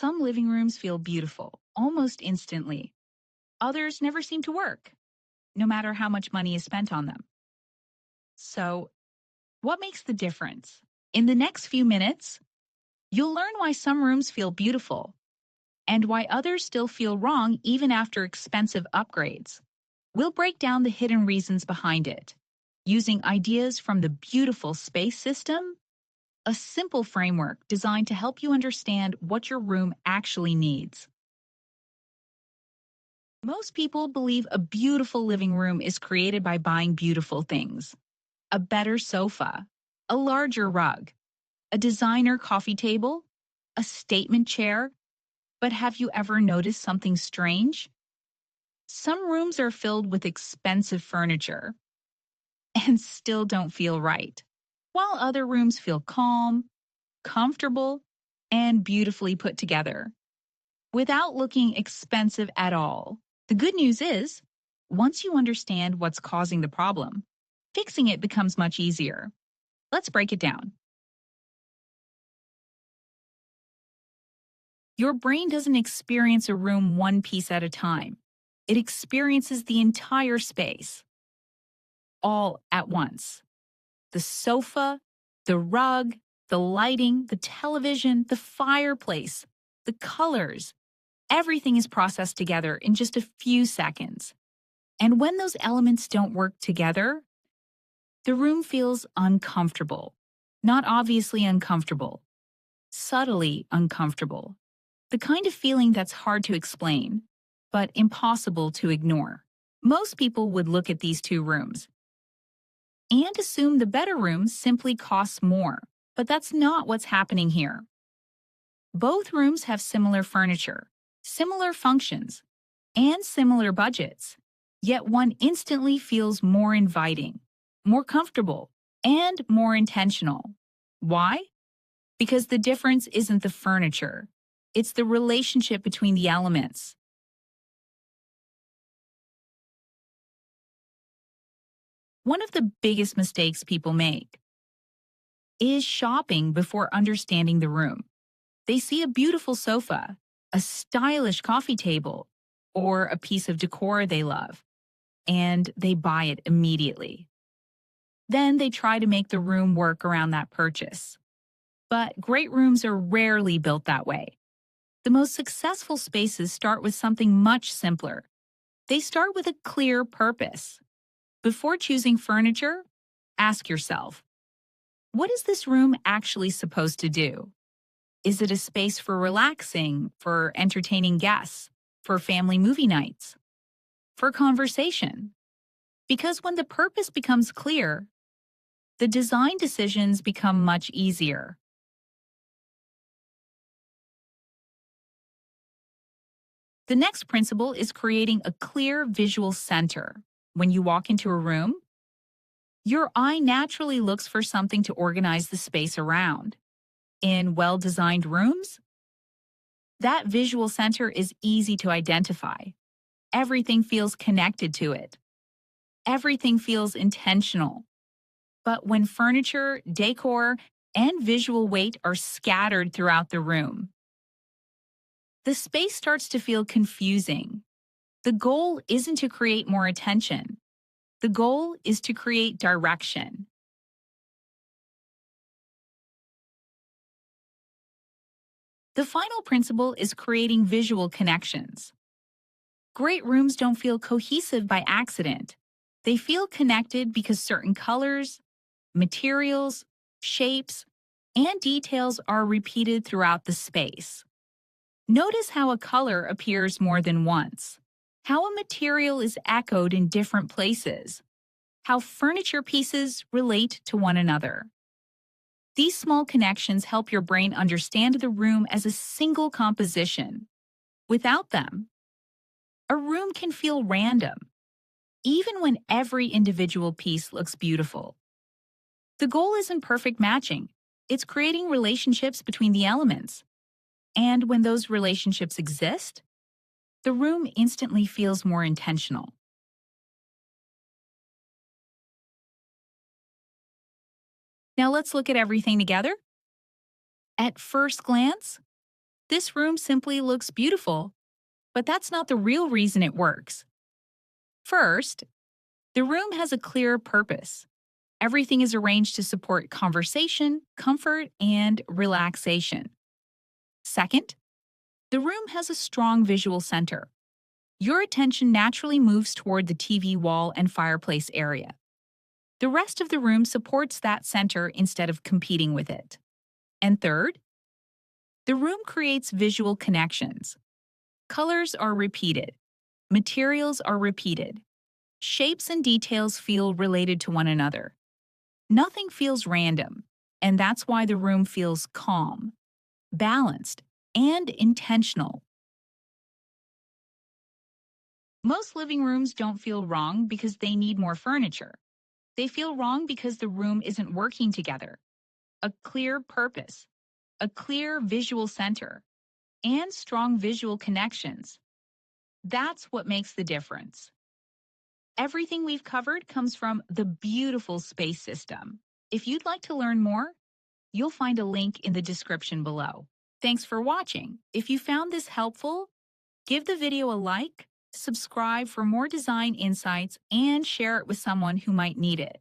Some living rooms feel beautiful almost instantly. Others never seem to work, no matter how much money is spent on them. So, what makes the difference? In the next few minutes, you'll learn why some rooms feel beautiful and why others still feel wrong even after expensive upgrades. We'll break down the hidden reasons behind it, using ideas from the beautiful space system, a simple framework designed to help you understand what your room actually needs. Most people believe a beautiful living room is created by buying beautiful things: a better sofa, a larger rug, a designer coffee table, a statement chair. But have you ever noticed something strange? Some rooms are filled with expensive furniture and still don't feel right, while other rooms feel calm, comfortable, and beautifully put together without looking expensive at all. The good news is, once you understand what's causing the problem, fixing it becomes much easier. Let's break it down. Your brain doesn't experience a room one piece at a time. It experiences the entire space, all at once. The sofa, the rug, the lighting, the television, the fireplace, the colors. Everything is processed together in just a few seconds. And when those elements don't work together, the room feels uncomfortable. Not obviously uncomfortable, subtly uncomfortable. The kind of feeling that's hard to explain, but impossible to ignore. Most people would look at these two rooms and assume the better room simply costs more, but that's not what's happening here. Both rooms have similar furniture, similar functions, and similar budgets, yet one instantly feels more inviting, more comfortable, and more intentional. Why? Because the difference isn't the furniture, it's the relationship between the elements. One of the biggest mistakes people make is shopping before understanding the room. They see a beautiful sofa, a stylish coffee table, or a piece of decor they love, and they buy it immediately. Then they try to make the room work around that purchase. But great rooms are rarely built that way. The most successful spaces start with something much simpler. They start with a clear purpose. Before choosing furniture, ask yourself, what is this room actually supposed to do? Is it a space for relaxing, for entertaining guests, for family movie nights, for conversation? Because when the purpose becomes clear, the design decisions become much easier. The next principle is creating a clear visual center. When you walk into a room, your eye naturally looks for something to organize the space around. In well-designed rooms, that visual center is easy to identify. Everything feels connected to it. Everything feels intentional. But when furniture, decor, and visual weight are scattered throughout the room, the space starts to feel confusing. The goal isn't to create more attention. The goal is to create direction. The final principle is creating visual connections. Great rooms don't feel cohesive by accident. They feel connected because certain colors, materials, shapes, and details are repeated throughout the space. Notice how a color appears more than once, how a material is echoed in different places, how furniture pieces relate to one another. These small connections help your brain understand the room as a single composition. Without them, a room can feel random, even when every individual piece looks beautiful. The goal isn't perfect matching, it's creating relationships between the elements. And when those relationships exist, the room instantly feels more intentional. Now let's look at everything together. At first glance, This room simply looks beautiful, but that's not the real reason it works. First, the room has a clear purpose. Everything is arranged to support conversation, comfort, and relaxation. Second, the room has a strong visual center. Your attention naturally moves toward the TV wall and fireplace area. The rest of the room supports that center instead of competing with it. And third, the room creates visual connections. Colors are repeated, materials are repeated, shapes and details feel related to one another. Nothing feels random, and that's why the room feels calm, balanced, and intentional. Most living rooms don't feel wrong because they need more furniture. They feel wrong because the room isn't working together. A clear purpose, a clear visual center, and strong visual connections. That's what makes the difference. Everything we've covered comes from the beautiful space system. If you'd like to learn more, you'll find a link in the description below. Thanks for watching. If you found this helpful, give the video a like, subscribe for more design insights, and share it with someone who might need it.